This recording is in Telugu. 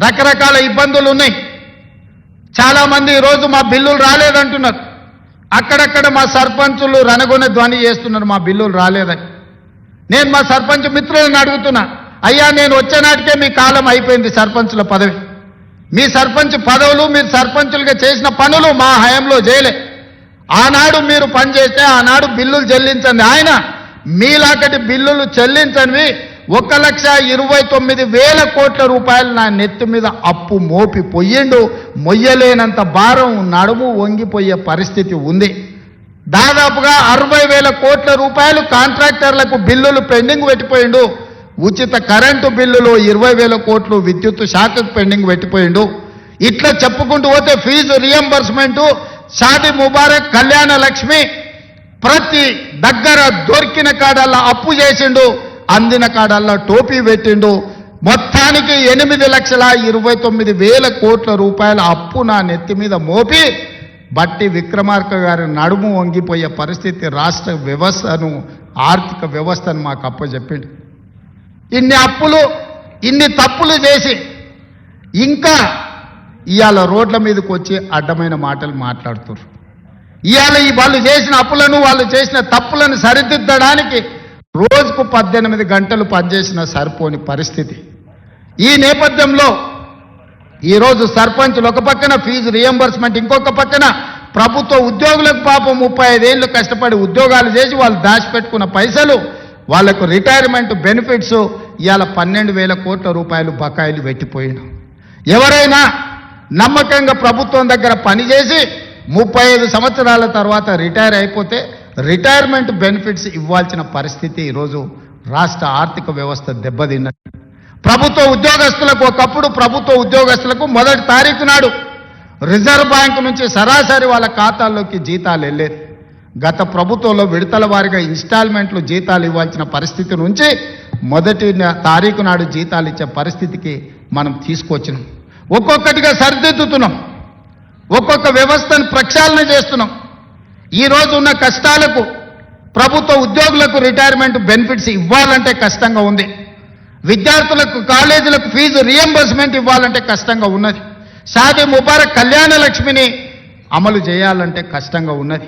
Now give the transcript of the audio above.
రకరకాల ఇబ్బందులు ఉన్నాయి. చాలామంది ఈరోజు మా బిల్లులు రాలేదంటున్నారు. అక్కడక్కడ మా సర్పంచులు రణగొన ధ్వని చేస్తున్నారు మా బిల్లులు రాలేదని. నేను మా సర్పంచ్ మిత్రులను అడుగుతున్నా, అయ్యా నేను వచ్చే నాటికే మీ కాలం అయిపోయింది సర్పంచుల పదవి. మీ సర్పంచ్ పదవులు మీరు సర్పంచులుగా చేసిన పనులు మా హయాంలో చేయలే. ఆనాడు మీరు పనిచేస్తే ఆనాడు బిల్లులు చెల్లించండి. ఆయన మీలాంటి బిల్లులు చెల్లించనివి 1,29,000 కోట్ల రూపాయలు నా నెత్తి మీద అప్పు మోపి పొయ్యిండు. మొయ్యలేనంత భారం నడుము వంగిపోయే పరిస్థితి ఉంది. దాదాపుగా 60,000 కోట్ల రూపాయలు కాంట్రాక్టర్లకు బిల్లులు పెండింగ్ పెట్టిపోయిండు. ఉచిత కరెంటు బిల్లులు 20,000 కోట్లు విద్యుత్ శాఖకు పెండింగ్ పెట్టిపోయిండు. ఇట్లా చెప్పుకుంటూ పోతే ఫీజు రియంబర్స్మెంటు, షాదీ ముబారక్, కళ్యాణ లక్ష్మి ప్రతి దగ్గర దొరికిన కాడల్లా అప్పు చేసిండు, అందిన కాడల్లా టోపీ పెట్టిండు. మొత్తానికి 8,29,000 కోట్ల రూపాయల అప్పు నా నెత్తి మీద మోపి బట్టి విక్రమార్క గారి నడుము వంగిపోయే పరిస్థితి రాష్ట్ర వ్యవస్థను, ఆర్థిక వ్యవస్థను మాకు అప్పచెప్పిండు. ఇన్ని అప్పులు, ఇన్ని తప్పులు చేసి ఇంకా ఇవాళ రోడ్ల మీదకి వచ్చి అడ్డమైన మాటలు మాట్లాడుతున్నారు. ఇవాళ వాళ్ళు చేసిన అప్పులను, వాళ్ళు చేసిన తప్పులను సరిదిద్దడానికి రోజుకు 18 గంటలు పనిచేసిన సరిపోని పరిస్థితి. ఈ నేపథ్యంలో ఈరోజు సర్పంచులు ఒక పక్కన ఫీజు రియంబర్స్మెంట్, ఇంకొక పక్కన ప్రభుత్వ ఉద్యోగులకు పాపం 35 ఏళ్ళు కష్టపడి ఉద్యోగాలు చేసి వాళ్ళు దాచిపెట్టుకున్న పైసలు, వాళ్లకు రిటైర్మెంట్ బెనిఫిట్స్ ఇవాళ 12,000 కోట్ల రూపాయలు బకాయిలు పెట్టిపోయిండు. ఎవరైనా నమ్మకంగా ప్రభుత్వం దగ్గర పనిచేసి 35 సంవత్సరాల తర్వాత రిటైర్ అయిపోతే రిటైర్మెంట్ బెనిఫిట్స్ ఇవ్వాల్సిన పరిస్థితి ఈరోజు రాష్ట్ర ఆర్థిక వ్యవస్థ దెబ్బతిన్నది. ప్రభుత్వ ఉద్యోగస్తులకు, ఒకప్పుడు ప్రభుత్వ ఉద్యోగస్తులకు మొదటి తారీఖు నాడు రిజర్వ్ బ్యాంక్ నుంచి సరాసరి వాళ్ళ ఖాతాల్లోకి జీతాలు వెళ్ళేది. గత ప్రభుత్వంలో విడతల వారీగా ఇన్స్టాల్మెంట్లు జీతాలు ఇవ్వాల్సిన పరిస్థితి నుంచి మొదటి తారీఖు నాడు జీతాలు ఇచ్చే పరిస్థితికి మనం తీసుకొచ్చినాం. ఒక్కొక్కటిగా సరిదిద్దుతున్నాం, ఒక్కొక్క వ్యవస్థను ప్రక్షాళన చేస్తున్నాం. ఈరోజు ఉన్న కష్టాలకు ప్రభుత్వ ఉద్యోగులకు రిటైర్మెంట్ బెనిఫిట్స్ ఇవ్వాలంటే కష్టంగా ఉంది. విద్యార్థులకు, కాలేజీలకు ఫీజు రియంబర్స్మెంట్ ఇవ్వాలంటే కష్టంగా ఉన్నది. షాదీ ముబారక్, కళ్యాణ లక్ష్మిని అమలు చేయాలంటే కష్టంగా ఉన్నది.